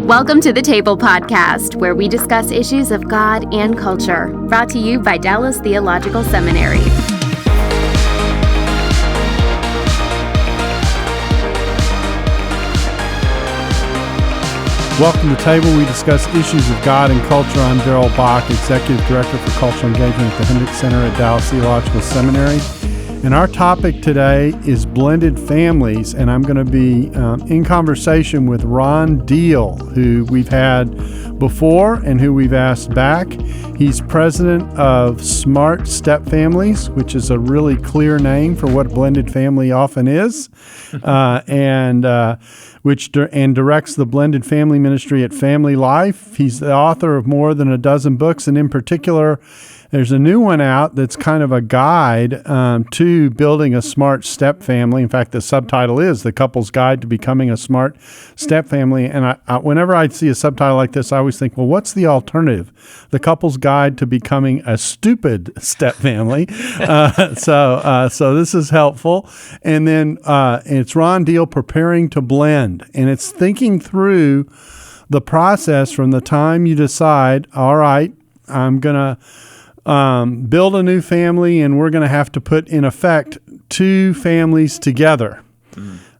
Welcome to the Table Podcast, where we discuss issues of God and culture, brought to you by Dallas Theological Seminary. Welcome to Table. We discuss issues of God and culture. I'm Darrell, Bock, Executive Director for Cultural Engagement at the Hendricks Center at Dallas Theological Seminary. And our topic today is blended families, and I'm going to be in conversation with Ron Deal, who we've had before and who we've asked back. He's president of Smart Step Families, which is a really clear name for what blended family often is, and directs the blended family ministry at Family Life. He's the author of more than a dozen books, and in particular, there's a new one out that's kind of a guide to building a smart step family. In fact, the subtitle is The Couple's Guide to Becoming a Smart Step Family. And whenever I see a subtitle like this, I always think, well, what's the alternative? The Couple's Guide to Becoming a Stupid Step Family. So this is helpful. And then it's Ron Deal, Preparing to Blend. And it's thinking through the process from the time you decide, all right, I'm going to build a new family, and we're going to have to put in effect two families together.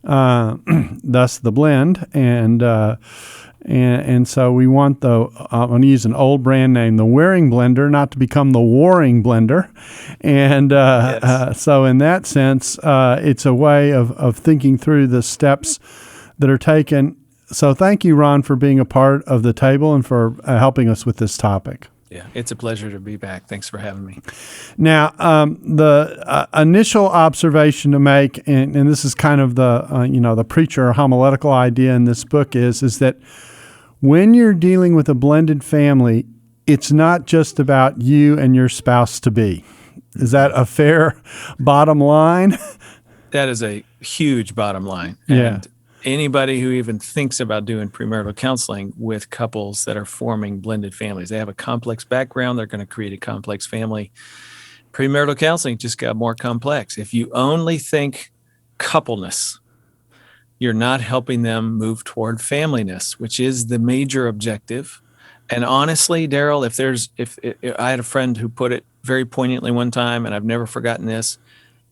Thus the blend, and so we want I'm going to use an old brand name, the Waring Blender, not to become the Warring Blender, and Yes. So in that sense, it's a way of thinking through the steps that are taken. So thank you, Ron, for being a part of the table and for helping us with this topic. Yeah, it's a pleasure to be back. Thanks for having me. Now, the initial observation to make, and this is kind of the preacher or homiletical idea in this book is that when you're dealing with a blended family, it's not just about you and your spouse to be. Is that a fair bottom line? That is a huge bottom line. Yeah. And anybody who even thinks about doing premarital counseling with couples that are forming blended families, they have a complex background, they're going to create a complex family. Premarital counseling just got more complex. If you only think coupleness, you're not helping them move toward familyness, which is the major objective. And honestly, Darrell, if I had a friend who put it very poignantly one time, and I've never forgotten this,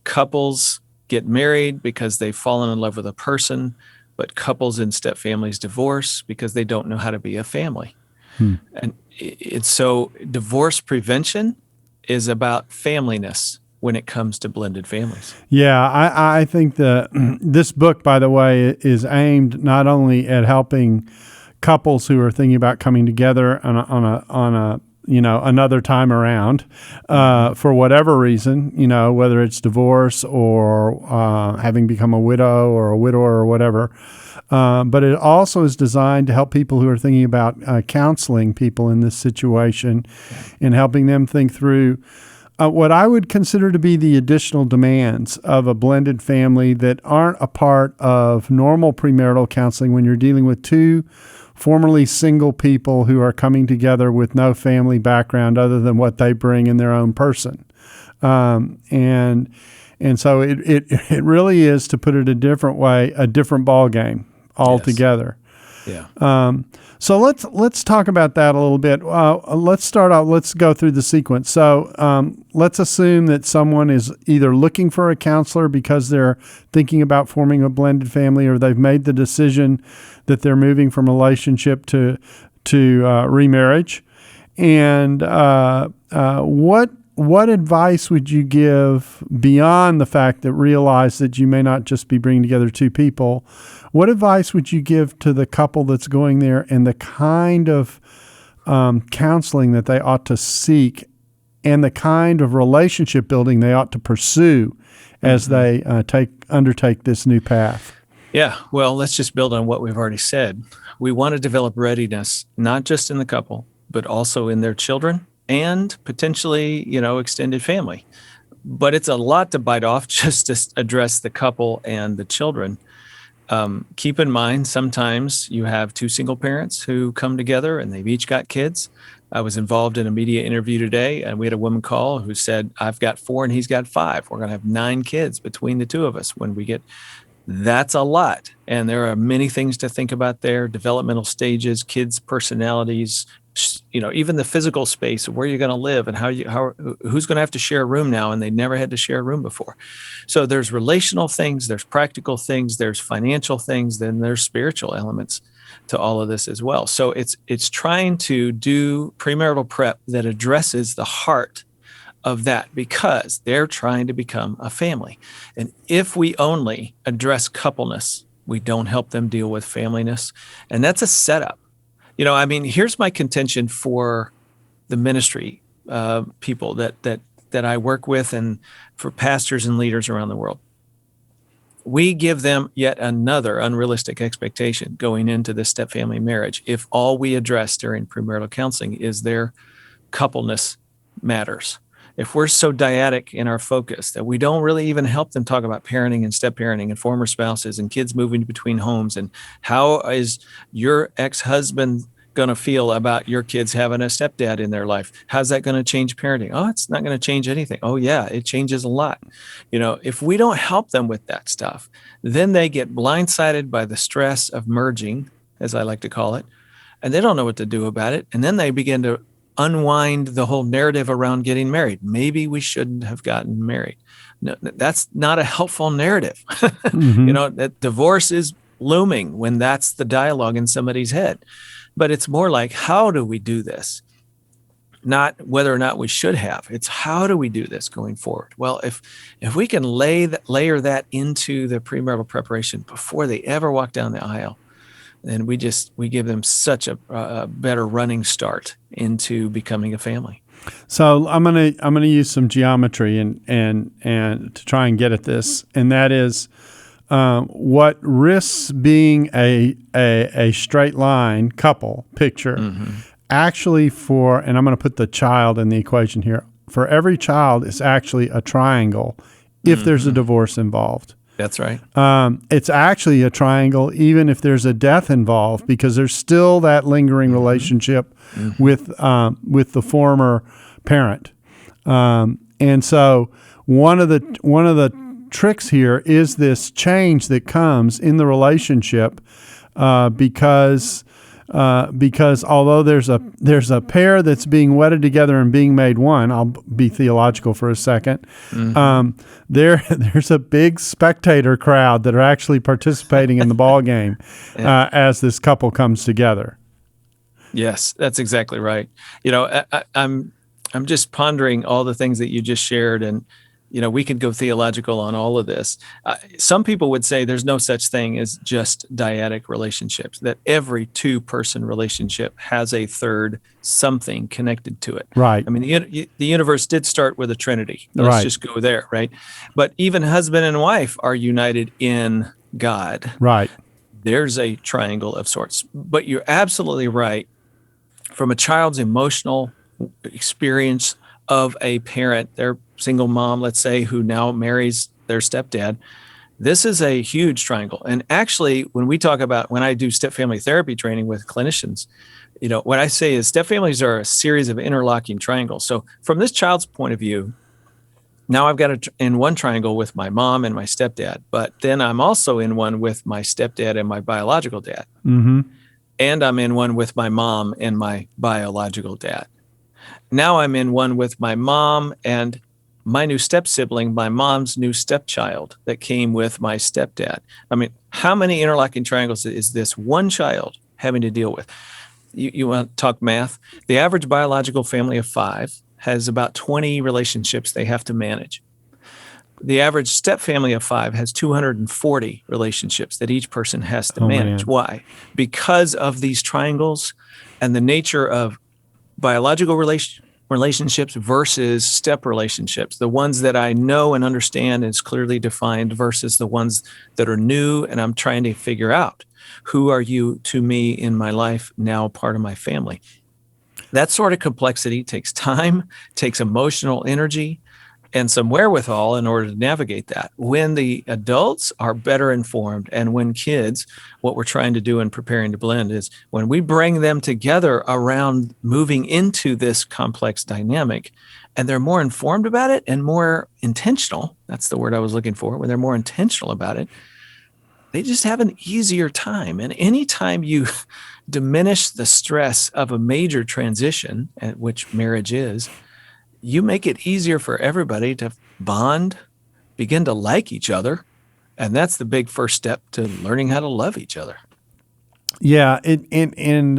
couples get married because they've fallen in love with a person, but couples in step families divorce because they don't know how to be a family. And it's so divorce prevention is about familyness when it comes to blended families. Yeah, I think this book, by the way, is aimed not only at helping couples who are thinking about coming together on a another time around, for whatever reason, whether it's divorce or having become a widow or a widower or whatever. But it also is designed to help people who are thinking about counseling people in this situation and helping them think through what I would consider to be the additional demands of a blended family that aren't a part of normal premarital counseling when you're dealing with two formerly single people who are coming together with no family background other than what they bring in their own person. And so it really is, to put it a different way, a different ball game altogether. Yes. Yeah. So let's talk about that a little bit. Let's start out. Let's go through the sequence. So let's assume that someone is either looking for a counselor because they're thinking about forming a blended family, or they've made the decision that they're moving from relationship to remarriage. And what advice would you give beyond the fact that realize that you may not just be bringing together two people? What advice would you give to the couple that's going there and the kind of counseling that they ought to seek and the kind of relationship building they ought to pursue as they undertake this new path? Yeah. Well, let's just build on what we've already said. We want to develop readiness, not just in the couple, but also in their children and potentially, extended family. But it's a lot to bite off just to address the couple and the children. Keep in mind, sometimes you have two single parents who come together and they've each got kids. I was involved in a media interview today, and we had a woman call who said, I've got 4 and he's got 5. We're going to have 9 kids between the two of us when we get That's a lot. And there are many things to think about there: developmental stages, kids' personalities, even the physical space of where you're going to live and who's going to have to share a room now, and they never had to share a room before. So there's relational things, there's practical things, there's financial things, then there's spiritual elements to all of this as well. So it's trying to do premarital prep that addresses the heart of that, because they're trying to become a family. And if we only address coupleness, we don't help them deal with familyness. And that's a setup. Here's my contention for the ministry people that I work with, and for pastors and leaders around the world. We give them yet another unrealistic expectation going into this step-family marriage if all we address during premarital counseling is their coupleness matters. If we're so dyadic in our focus that we don't really even help them talk about parenting and step-parenting and former spouses and kids moving between homes, and how is your ex-husband going to feel about your kids having a stepdad in their life? How's that going to change parenting? Oh, it's not going to change anything. Oh, yeah, it changes a lot. If we don't help them with that stuff, then they get blindsided by the stress of merging, as I like to call it, and they don't know what to do about it. And then they begin to unwind the whole narrative around getting married. Maybe we shouldn't have gotten married. No, that's not a helpful narrative. Mm-hmm. That divorce is looming when that's the dialogue in somebody's head. But it's more like, how do we do this? Not whether or not we should have. It's how do we do this going forward? Well, if we can layer that into the premarital preparation before they ever walk down the aisle, then we give them such a better running start into becoming a family. So I'm gonna use some geometry and to try and get at this, and that is what risks being a straight line couple picture. Mm-hmm. Actually, and I'm going to put the child in the equation here. For every child, it's actually a triangle if mm-hmm. there's a divorce involved. That's right. It's actually a triangle even if there's a death involved, because there's still that lingering mm-hmm. relationship mm-hmm. with the former parent. And so one of the tricks here is this change that comes in the relationship because although there's a pair that's being wedded together and being made one, I'll be theological for a second. Mm-hmm. There's a big spectator crowd that are actually participating in the ball game yeah. As this couple comes together. Yes, that's exactly right. I'm just pondering all the things that you just shared, and we could go theological on all of this. Some people would say there's no such thing as just dyadic relationships, that every two-person relationship has a third something connected to it. Right. The universe did start with a trinity. Let's right. just go there, right? But even husband and wife are united in God. Right. There's a triangle of sorts. But you're absolutely right. From a child's emotional experience of a parent, their single mom, let's say, who now marries their stepdad, this is a huge triangle. And actually, when I do step family therapy training with clinicians, what I say is step families are a series of interlocking triangles. So from this child's point of view, now I've got in one triangle with my mom and my stepdad, but then I'm also in one with my stepdad and my biological dad. Mm-hmm. And I'm in one with my mom and my biological dad. Now I'm in one with my mom and my new step-sibling, my mom's new stepchild that came with my stepdad. How many interlocking triangles is this one child having to deal with? You want to talk math? The average biological family of 5 has about 20 relationships they have to manage. The average step family of 5 has 240 relationships that each person has to manage. Man. Why? Because of these triangles and the nature of biological relationships versus step relationships, the ones that I know and understand is clearly defined versus the ones that are new and I'm trying to figure out, who are you to me in my life, now part of my family? That sort of complexity takes time, takes emotional energy, and some wherewithal in order to navigate that. When the adults are better informed, and when kids, what we're trying to do in preparing to blend is when we bring them together around moving into this complex dynamic, and they're more informed about it and more intentional, that's the word I was looking for, when they're more intentional about it, they just have an easier time. And anytime you diminish the stress of a major transition, which marriage is, you make it easier for everybody to bond, begin to like each other. And that's the big first step to learning how to love each other. Yeah, and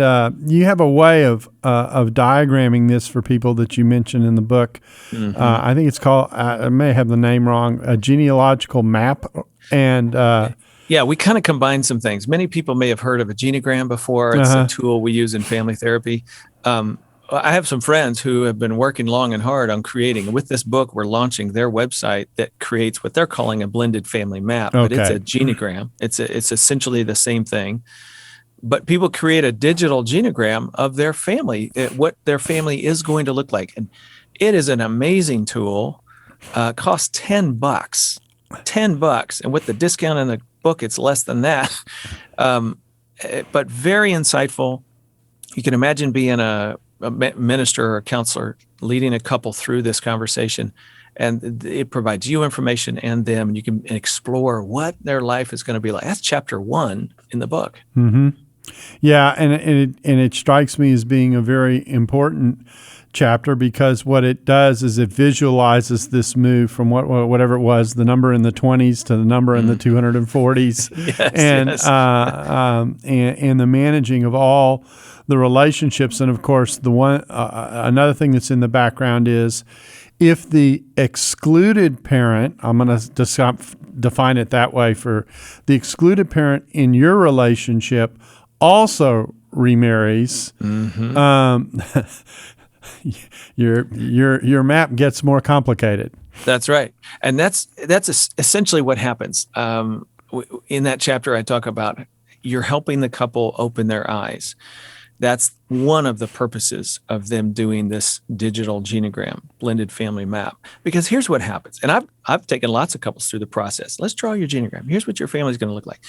you have a way of diagramming this for people that you mentioned in the book. Mm-hmm. I think it's called, I may have the name wrong, a genealogical map. And yeah, we kind of combine some things. Many people may have heard of a genogram before. It's a tool we use in family therapy. I have some friends who have been working long and hard on creating. With this book, we're launching their website that creates what they're calling a blended family map. But it's a genogram. It's essentially the same thing. But people create a digital genogram of their family, what their family is going to look like. And it is an amazing tool. Costs $10. $10. And with the discount in the book, it's less than that. But very insightful. You can imagine being a minister or a counselor leading a couple through this conversation. And it provides you information and them, and you can explore what their life is going to be like. That's chapter 1 in the book. Mm-hmm. Yeah, and it strikes me as being a very important chapter because what it does is it visualizes this move from whatever it was, the number in the 20s to the number in the 240s, and the managing of all the relationships. And of course, the one another thing that's in the background is if the excluded parent, I'm going to define it that way, for the excluded parent in your relationship also remarries, your map gets more complicated. That's right, and that's essentially what happens. In that chapter, I talk about you're helping the couple open their eyes. That's one of the purposes of them doing this digital genogram, blended family map. Because here's what happens, and I've taken lots of couples through the process. Let's draw your genogram. Here's what your family's going to look like.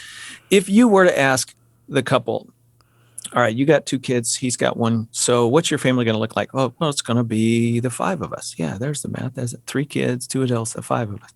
If you were to ask the couple, all right, you got 2 kids, he's got 1. So what's your family going to look like? Oh, well, it's going to be the 5 of us. Yeah, there's the math. There's 3 kids, 2 adults, the 5 of us.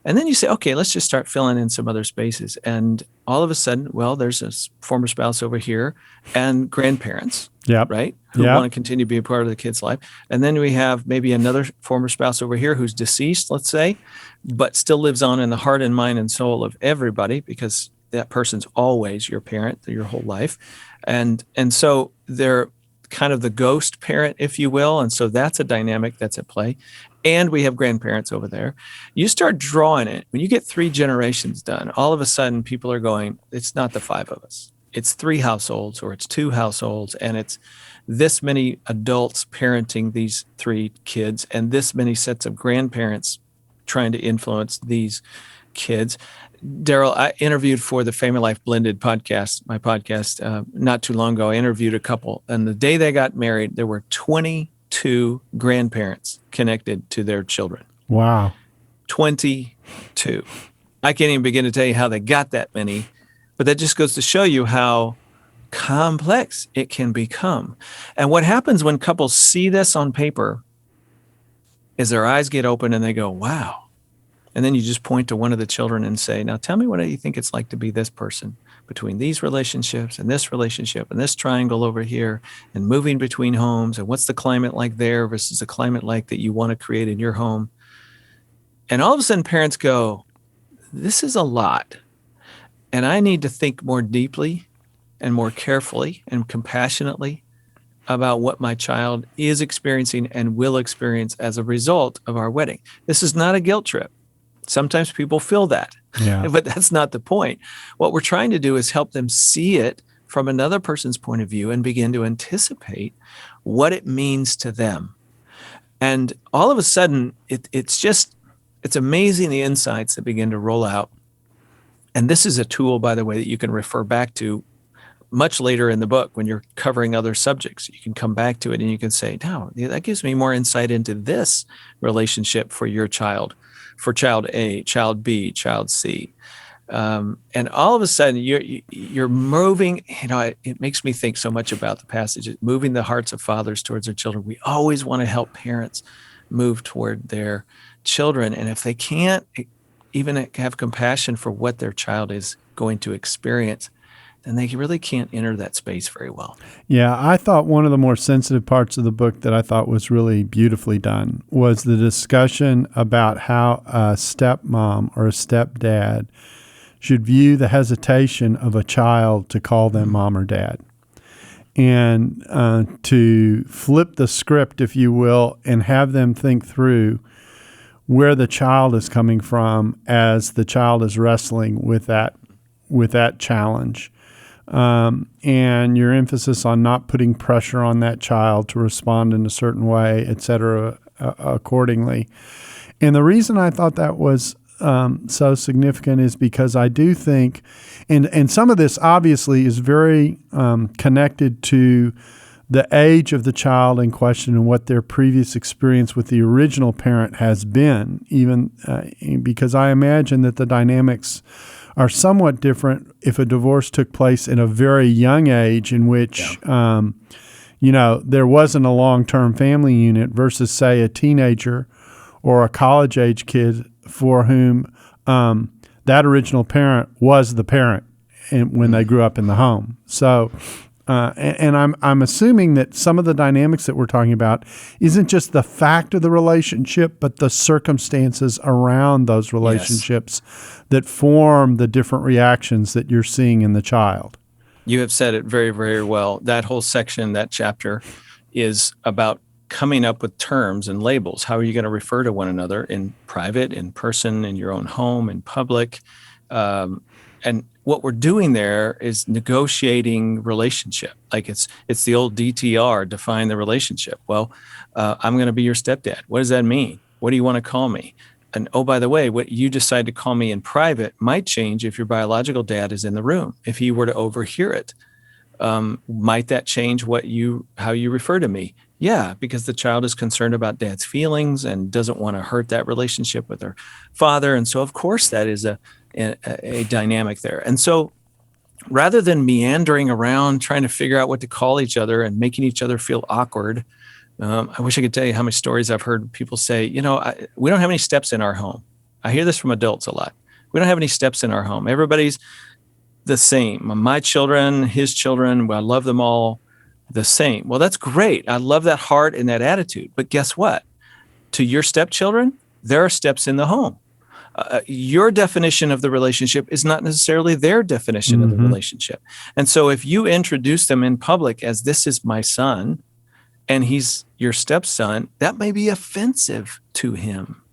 And then you say, okay, let's just start filling in some other spaces. And all of a sudden, well, there's a former spouse over here and grandparents, right? Who want to continue to be a part of the kid's life. And then we have maybe another former spouse over here who's deceased, let's say, but still lives on in the heart and mind and soul of everybody because that person's always your parent your whole life. And so they're kind of the ghost parent, if you will. And so that's a dynamic that's at play. And we have grandparents over there. You start drawing it. When you get 3 generations done, all of a sudden people are going, it's not the 5 of us. It's 3 households or it's 2 households. And it's this many adults parenting these 3 kids and this many sets of grandparents trying to influence these kids. Darrell, I interviewed for the Family Life Blended podcast, my podcast, not too long ago. I interviewed a couple, and the day they got married, there were 22 grandparents connected to their children. Wow. 22. I can't even begin to tell you how they got that many, but that just goes to show you how complex it can become. And what happens when couples see this on paper is their eyes get open and they go, wow. And then you just point to one of the children and say, now tell me what you think it's like to be this person between these relationships and this relationship and this triangle over here and moving between homes. And what's the climate like there versus the climate like that you want to create in your home? And all of a sudden parents go, this is a lot. And I need to think more deeply and more carefully and compassionately about what my child is experiencing and will experience as a result of our wedding. This is not a guilt trip. Sometimes people feel that, but that's not the point. What we're trying to do is help them see it from another person's point of view and begin to anticipate what it means to them. And all of a sudden, it's amazing the insights that begin to roll out. And this is a tool, by the way, that you can refer back to much later in the book when you're covering other subjects. You can come back to it and you can say, no, that gives me more insight into this relationship for your child. For child A, child B, child C. And all of a sudden you're moving, it makes me think so much about the passage, moving the hearts of fathers towards their children. We always want to help parents move toward their children. And if they can't even have compassion for what their child is going to experience, then they really can't enter that space very well. Yeah, I thought one of the more sensitive parts of the book that I thought was really beautifully done was the discussion about how a stepmom or a stepdad should view the hesitation of a child to call them mom or dad. And to flip the script, if you will, and have them think through where the child is coming from as the child is wrestling with that challenge. And your emphasis on not putting pressure on that child to respond in a certain way, et cetera, accordingly. And the reason I thought that was so significant is because I do think, and some of this obviously is very connected to the age of the child in question and what their previous experience with the original parent has been, even because I imagine that the dynamics are somewhat different if a divorce took place in a very young age in which, there wasn't a long-term family unit versus, say, a teenager or a college-age kid for whom that original parent was the parent when they grew up in the home. So, and I'm assuming that some of the dynamics that we're talking about isn't just the fact of the relationship, but the circumstances around those relationships that form the different reactions that you're seeing in the child. You have said it very, very well. That whole section, that chapter, is about coming up with terms and labels. How are you going to refer to one another in private, in person, in your own home, in public? And what we're doing there is negotiating relationship. Like it's the old DTR, define the relationship. Well, I'm going to be your stepdad. What does that mean? What do you want to call me? And oh, by the way, what you decide to call me in private might change if your biological dad is in the room. If he were to overhear it, might that change how you refer to me? Yeah, because the child is concerned about dad's feelings and doesn't want to hurt that relationship with her father. And so, of course, that is a dynamic there. And so rather than meandering around trying to figure out what to call each other and making each other feel awkward, I wish I could tell you how many stories I've heard people say, we don't have any steps in our home. I hear this from adults a lot. We don't have any steps in our home. Everybody's the same. My children, his children, I love them all the same. Well, that's great. I love that heart and that attitude. But guess what? To your stepchildren, there are steps in the home. Your definition of the relationship is not necessarily their definition of the relationship. And so if you introduce them in public as this is my son and he's your stepson, that may be offensive to him.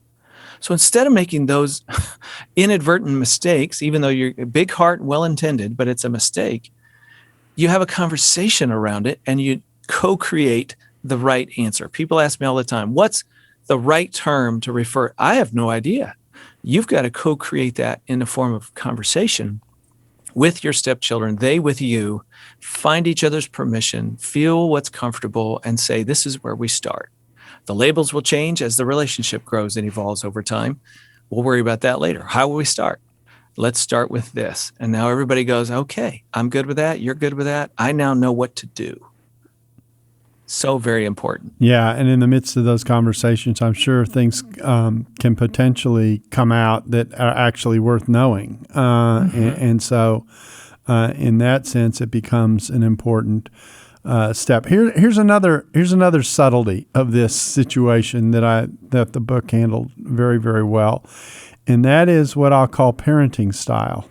So instead of making those inadvertent mistakes, even though you're a big heart, well-intended, but it's a mistake, you have a conversation around it and you co-create the right answer. People ask me all the time, what's the right term to refer? I have no idea. You've got to co-create that in the form of conversation with your stepchildren, they with you, find each other's permission, feel what's comfortable, and say, this is where we start. The labels will change as the relationship grows and evolves over time. We'll worry about that later. How will we start? Let's start with this. And now everybody goes, okay, I'm good with that. You're good with that. I now know what to do. So very important. Yeah, and in the midst of those conversations, I'm sure things can potentially come out that are actually worth knowing. And so in that sense, it becomes an important step. Here's another subtlety of this situation that the book handled very, very well, and that is what I'll call parenting style.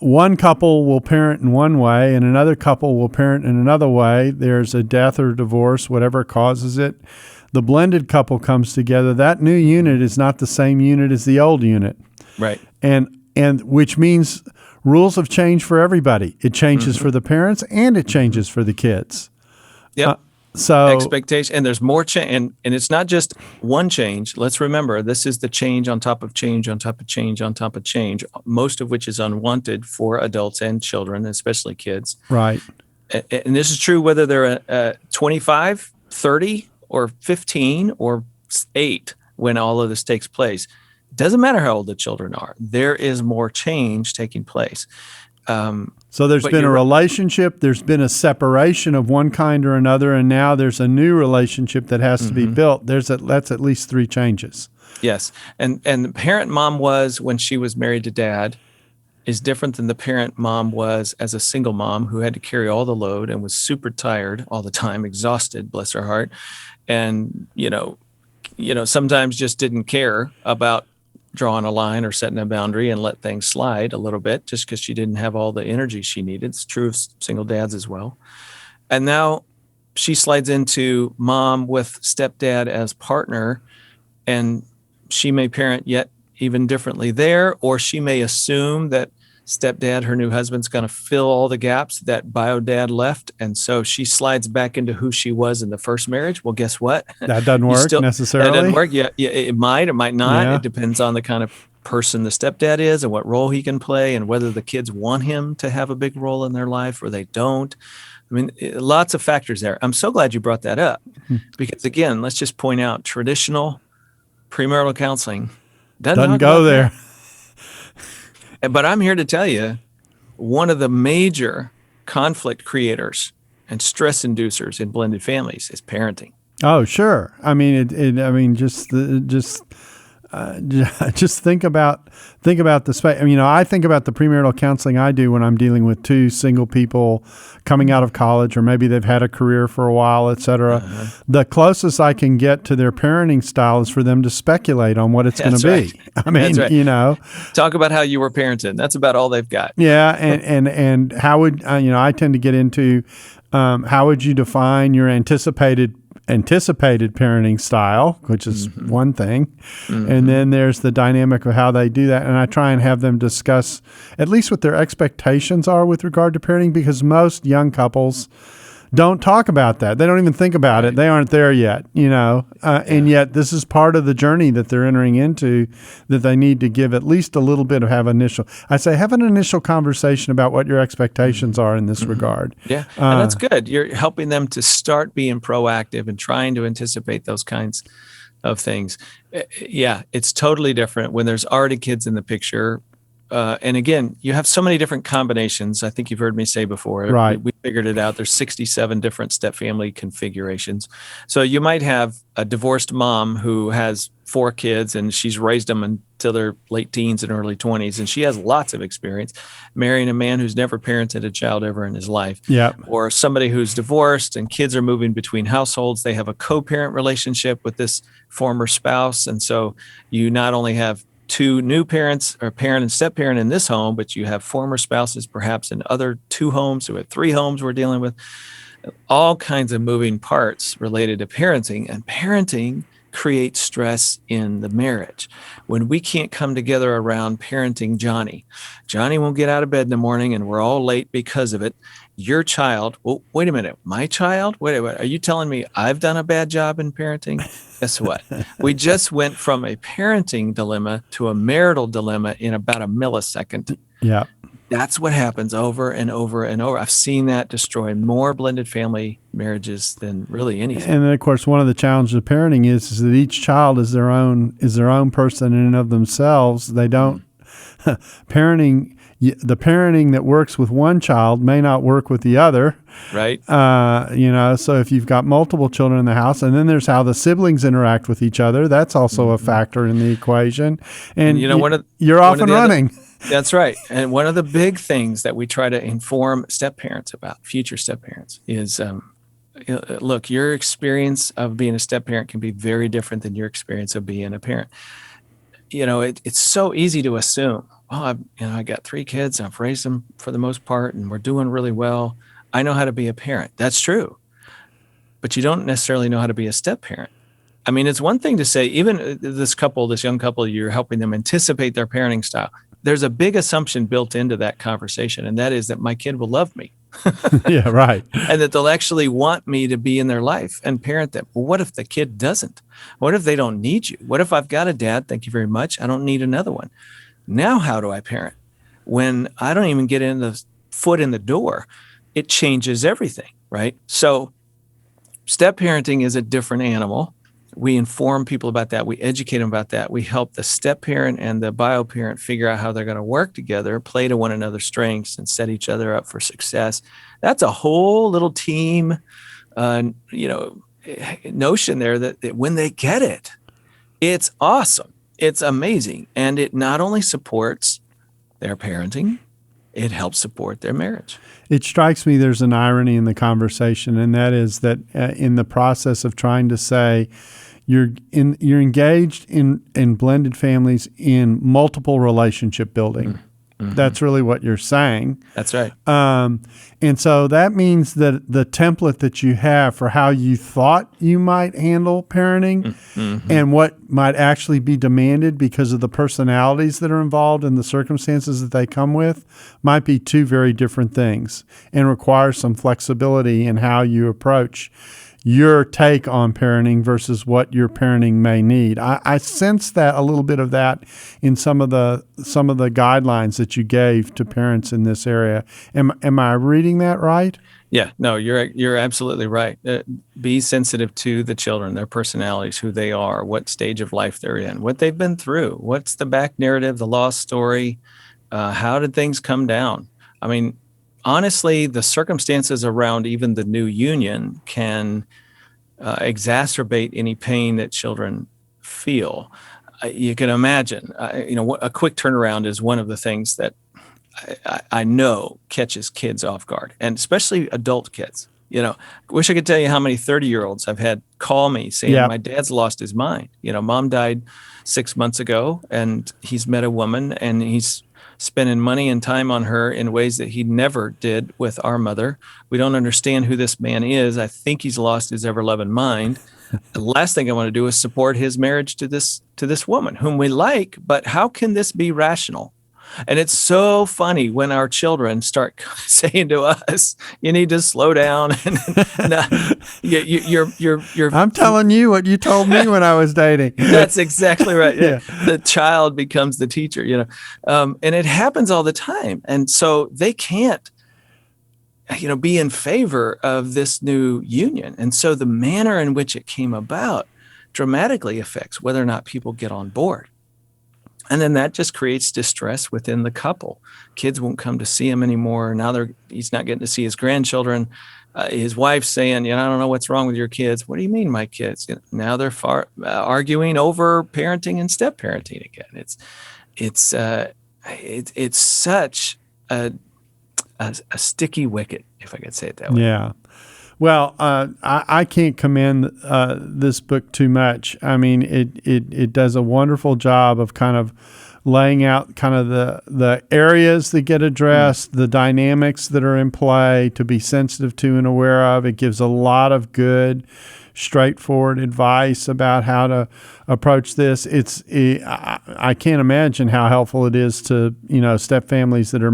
One couple will parent in one way and another couple will parent in another way. There's a death or divorce, whatever causes it. The blended couple comes together. That new unit is not the same unit as the old unit. Right. And which means rules have changed for everybody. It changes for the parents and it changes for the kids. Yep. So expectation, and there's more change, and it's not just one change. Let's remember, this is the change on top of change on top of change on top of change, most of which is unwanted for adults and children, especially kids. Right. And this is true whether they're 25, 30, or 15, or 8 when all of this takes place. It doesn't matter how old the children are. There is more change taking place. So there's But been a you're right. relationship, there's been a separation of one kind or another, and now there's a new relationship that has to be built. That's at least 3 changes. Yes. And the parent mom was when she was married to dad is different than the parent mom was as a single mom who had to carry all the load and was super tired all the time, exhausted, bless her heart. And, sometimes just didn't care about drawing a line or setting a boundary and let things slide a little bit just because she didn't have all the energy she needed. It's true of single dads as well. And now she slides into mom with stepdad as partner, and she may parent yet even differently there, or she may assume that stepdad, her new husband's going to fill all the gaps that bio dad left. And so she slides back into who she was in the first marriage. Well, guess what? That doesn't work necessarily. That doesn't work. Yeah, it might not. Yeah. It depends on the kind of person the stepdad is and what role he can play and whether the kids want him to have a big role in their life or they don't. I mean, lots of factors there. I'm so glad you brought that up because, again, let's just point out traditional premarital counseling doesn't go there. But I'm here to tell you, one of the major conflict creators and stress inducers in blended families is parenting. Oh, sure. I mean, just think about the space. I think about the premarital counseling I do when I'm dealing with 2 single people coming out of college, or maybe they've had a career for a while, et cetera. The closest I can get to their parenting style is for them to speculate on what it's going to be. I mean, talk about how you were parented. That's about all they've got. Yeah, and how would I tend to get into how would you define your anticipated parenting style, which is one thing. And then there's the dynamic of how they do that. And I try and have them discuss at least what their expectations are with regard to parenting, because most young couples don't talk about that. They don't even think about it. They aren't there yet, and yet this is part of the journey that they're entering into, that they need to give at least a little bit of have an initial conversation about what your expectations are in this regard. Yeah. And that's good. You're helping them to start being proactive and trying to anticipate those kinds of things. Yeah. It's totally different when there's already kids in the picture. And again, you have so many different combinations. I think you've heard me say before. Right. We figured it out. There's 67 different step family configurations. So you might have a divorced mom who has 4 kids and she's raised them until their late teens and early 20s. And she has lots of experience marrying a man who's never parented a child ever in his life. Yeah. Or somebody who's divorced and kids are moving between households. They have a co-parent relationship with this former spouse. And so you not only have 2 new parents or parent and step parent in this home, but you have former spouses perhaps in other 2 homes. So we have 3 homes we're dealing with. All kinds of moving parts related to parenting, and parenting creates stress in the marriage. When we can't come together around parenting Johnny won't get out of bed in the morning and we're all late because of it. Your child, well, wait a minute, my child? Wait, are you telling me I've done a bad job in parenting? Guess what? We just went from a parenting dilemma to a marital dilemma in about a millisecond. Yeah. That's what happens over and over and over. I've seen that destroy more blended family marriages than really anything. And then, of course, one of the challenges of parenting is that each child is their own person in and of themselves. They don't the parenting that works with one child may not work with the other. Right. So if you've got multiple children in the house, and then there's how the siblings interact with each other, that's also a factor in the equation. And you're off and running. That's right. And one of the big things that we try to inform step parents about, future step parents, is look, your experience of being a step parent can be very different than your experience of being a parent. It's so easy to assume, I got 3 kids, I've raised them for the most part, and we're doing really well. I know how to be a parent. That's true. But you don't necessarily know how to be a step parent. I mean, it's one thing to say, even this young couple, you're helping them anticipate their parenting style. There's a big assumption built into that conversation, and that is that my kid will love me. Yeah, right. And that they'll actually want me to be in their life and parent them. Well, what if the kid doesn't? What if they don't need you? What if I've got a dad? Thank you very much. I don't need another one. Now, how do I parent? When I don't even get in the foot in the door, it changes everything, right? So step parenting is a different animal We inform people about that. We educate them about that. We help the step parent and the bio parent figure out how they're going to work together, play to one another's strengths, and set each other up for success. That's a whole little team, notion there that when they get it, it's awesome. It's amazing. And it not only supports their parenting, it helps support their marriage. It strikes me there's an irony in the conversation, and that is that in the process of trying to say you're engaged in blended families in multiple relationship building. Mm-hmm. That's really what you're saying. That's right. And so that means that the template that you have for how you thought you might handle parenting and what might actually be demanded because of the personalities that are involved and the circumstances that they come with might be two very different things and require some flexibility in how you approach your take on parenting versus what your parenting may need. I sense that a little bit of that in some of the guidelines that you gave to parents in this area. Am I reading that right? Yeah, no, you're absolutely right. Be sensitive to the children, their personalities, who they are, what stage of life they're in, what they've been through, what's the back narrative, the lost story, how did things come down? I mean, honestly, the circumstances around even the new union can exacerbate any pain that children feel. You can imagine, a quick turnaround is one of the things that I know catches kids off guard, and especially adult kids. Wish I could tell you how many 30-year-olds I've had call me saying, my dad's lost his mind. Mom died 6 months ago, and he's met a woman, and he's spending money and time on her in ways that he never did with our mother. We don't understand who this man is. I think he's lost his ever-loving mind. The last thing I want to do is support his marriage to this woman whom we like, but how can this be rational? And it's so funny when our children start saying to us, "You need to slow down." You're I'm telling you what you told me when I was dating. That's exactly right. Yeah. The child becomes the teacher, and it happens all the time. And so they can't, be in favor of this new union. And so the manner in which it came about dramatically affects whether or not people get on board. And then that just creates distress within the couple. Kids won't come to see him anymore. Now he's not getting to see his grandchildren. His wife's saying, I don't know what's wrong with your kids. What do you mean, my kids? Now they're arguing over parenting and step parenting again. It's such a sticky wicket, if I could say it that way. Yeah. Well, I can't commend this book too much. I mean, it does a wonderful job of kind of laying out kind of the areas that get addressed, the dynamics that are in play to be sensitive to and aware of. It gives a lot of good, straightforward advice about how to approach this. I can't imagine how helpful it is to step families that are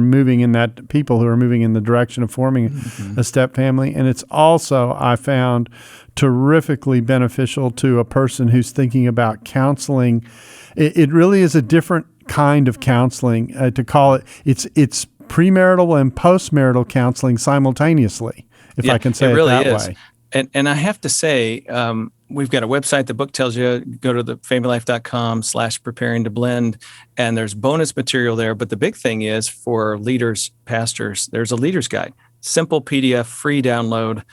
people who are moving in the direction of forming a step family. And it's also, I found, terrifically beneficial to a person who's thinking about counseling. It really is a different kind of counseling to call it. It's premarital and postmarital counseling simultaneously, if I can say it that way. And I have to say, we've got a website. The book tells you, go to thefamilylife.com/preparing-to-blend, and there's bonus material there. But the big thing is for leaders, pastors, there's a leader's guide, simple PDF, free download,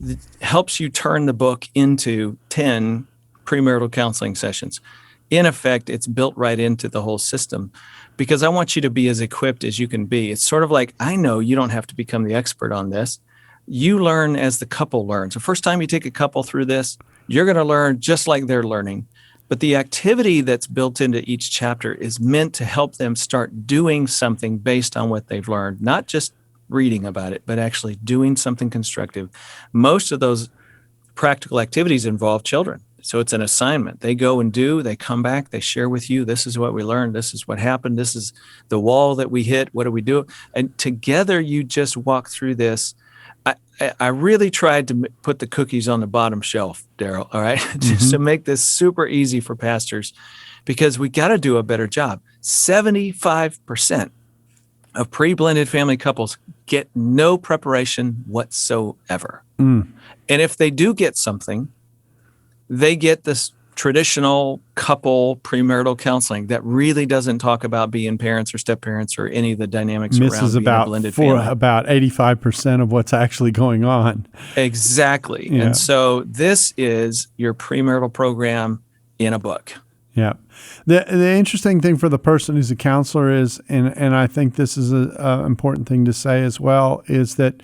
that helps you turn the book into 10 premarital counseling sessions. In effect, it's built right into the whole system because I want you to be as equipped as you can be. It's sort of like, I know you don't have to become the expert on this. You learn as the couple learns. The first time you take a couple through this, you're going to learn just like they're learning. But the activity that's built into each chapter is meant to help them start doing something based on what they've learned, not just reading about it, but actually doing something constructive. Most of those practical activities involve children. So it's an assignment. They go and do, they come back, they share with you, this is what we learned, this is what happened, this is the wall that we hit, what do we do? And together you just walk through this. I really tried to put the cookies on the bottom shelf, Darrell, all right? Just to make this super easy for pastors because we got to do a better job. 75% of pre-blended family couples get no preparation whatsoever. And if they do get something, they get this traditional couple premarital counseling that really doesn't talk about being parents or step parents or any of the dynamics around being a blended family. About 85% of what's actually going on. Exactly. Yeah. And so this is your premarital program in a book. Yeah. The interesting thing for the person who's a counselor is, and I think this is an important thing to say as well, is that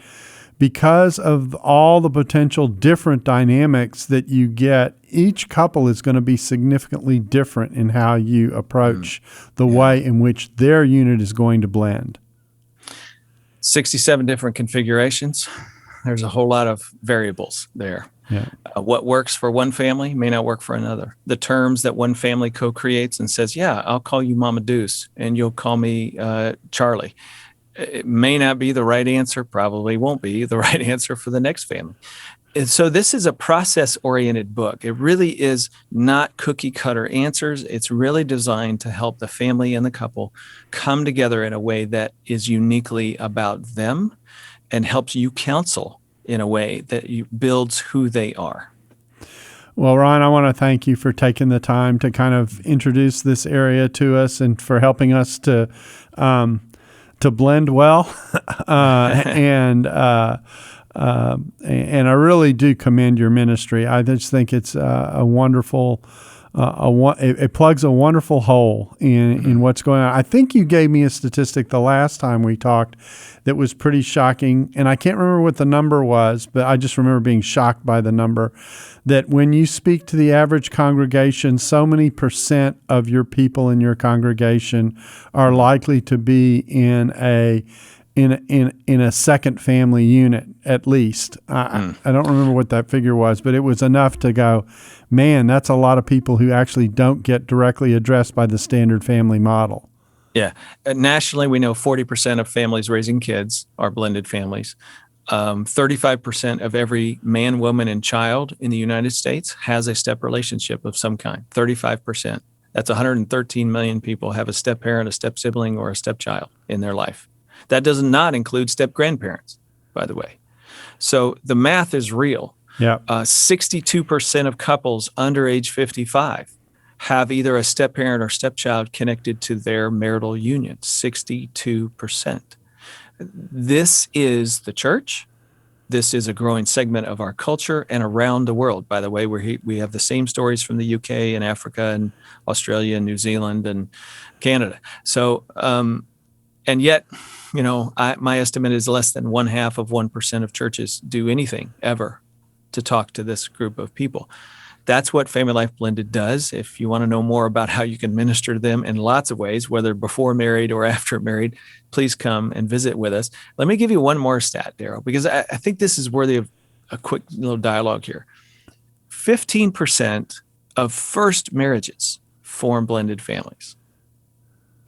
because of all the potential different dynamics that you get, each couple is going to be significantly different in how you approach the way in which their unit is going to blend. 67 different configurations. There's a whole lot of variables there. Yeah. What works for one family may not work for another. The terms that one family co-creates and says, yeah, I'll call you Mama Deuce and you'll call me Charlie. It may not be the right answer, probably won't be the right answer for the next family. And so this is a process-oriented book. It really is not cookie-cutter answers. It's really designed to help the family and the couple come together in a way that is uniquely about them and helps you counsel in a way that builds who they are. Well, Ron, I want to thank you for taking the time to kind of introduce this area to us and for helping us to blend well, and I really do commend your ministry. I just think it's a wonderful. It plugs a wonderful hole in what's going on. I think you gave me a statistic the last time we talked that was pretty shocking, and I can't remember what the number was, but I just remember being shocked by the number, that when you speak to the average congregation, so many % of your people in your congregation are likely to be in a second family unit at least. I don't remember what that figure was, but it was enough to go, man, that's a lot of people who actually don't get directly addressed by the standard family model. Yeah. Nationally, we know 40% of families raising kids are blended families. 35% of every man, woman, and child in the United States has a step relationship of some kind. 35%. That's 113 million people have a step parent, a step sibling, or a stepchild in their life. That does not include step grandparents, by the way. So the math is real. Yeah. 62% of couples under age 55 have either a step parent or stepchild connected to their marital union. 62%. This is the church. This is a growing segment of our culture and around the world. By the way, we have the same stories from the UK and Africa and Australia and New Zealand and Canada. So, and yet, my estimate is less than 0.5% of churches do anything ever to talk to this group of people. That's what Family Life Blended does. If you want to know more about how you can minister to them in lots of ways, whether before married or after married, please come and visit with us. Let me give you one more stat, Darrell, because I think this is worthy of a quick little dialogue here. 15% of first marriages form blended families.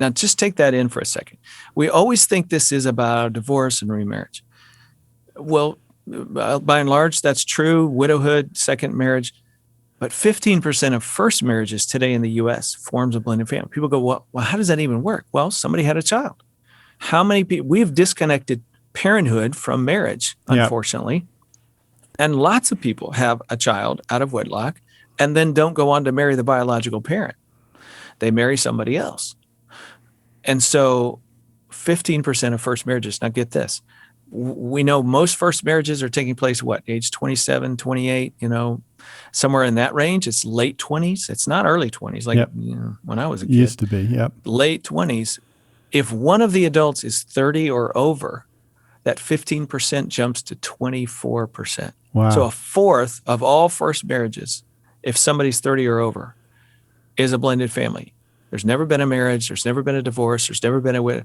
Now, just take that in for a second. We always think this is about divorce and remarriage. Well, by and large, that's true. Widowhood, second marriage. But 15% of first marriages today in the U.S. forms a blended family. People go, well, how does that even work? Well, somebody had a child. How many people? We've disconnected parenthood from marriage, unfortunately. Yep. And lots of people have a child out of wedlock and then don't go on to marry the biological parent. They marry somebody else. And so 15% of first marriages, now get this, we know most first marriages are taking place, age 27, 28, somewhere in that range. It's late 20s. It's not early 20s like when I was a kid. Used to be, yep. Late 20s. If one of the adults is 30 or over, that 15% jumps to 24%. Wow. So a fourth of all first marriages, if somebody's 30 or over, is a blended family. There's never been a marriage. There's never been a divorce. There's never been a widow.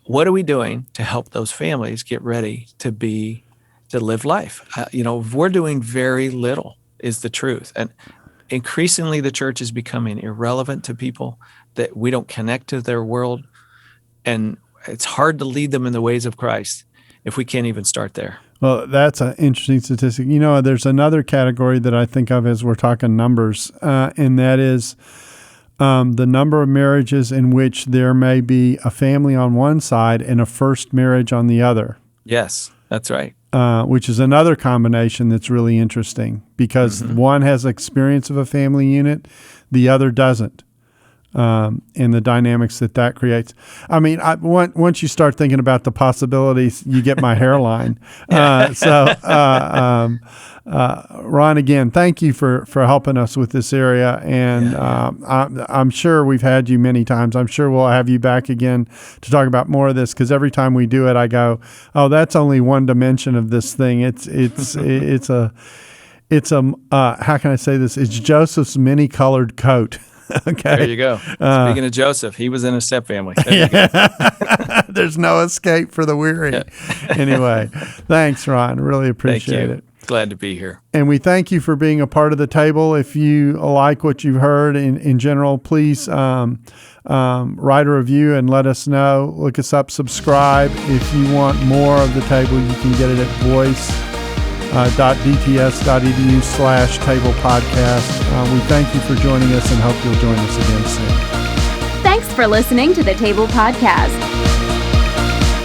What are we doing to help those families get ready to live life? We're doing very little is the truth. And increasingly the church is becoming irrelevant to people, that we don't connect to their world. And it's hard to lead them in the ways of Christ if we can't even start there. Well, that's an interesting statistic. There's another category that I think of as we're talking numbers, and that is the number of marriages in which there may be a family on one side and a first marriage on the other. Yes, that's right. which is another combination that's really interesting because one has experience of a family unit, the other doesn't. And the dynamics that creates. I mean, once you start thinking about the possibilities, you get my hairline. Ron, again, thank you for helping us with this area. And I'm sure we've had you many times. I'm sure we'll have you back again to talk about more of this, because every time we do it, I go, oh, that's only one dimension of this thing. It's a how can I say this? It's Joseph's many-colored coat. Okay. There you go. Speaking of Joseph, he was in a step family. There you go. There's no escape for the weary. Yeah. Anyway, thanks, Ron. Really appreciate it. Glad to be here. And we thank you for being a part of the table. If you like what you've heard in general, please write a review and let us know. Look us up, subscribe. If you want more of the table, you can get it at voice.dts.edu/table podcast. We thank you for joining us and hope you'll join us again soon. Thanks for listening to the Table Podcast.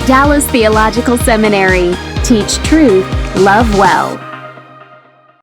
Dallas Theological Seminary. Teach truth, love well.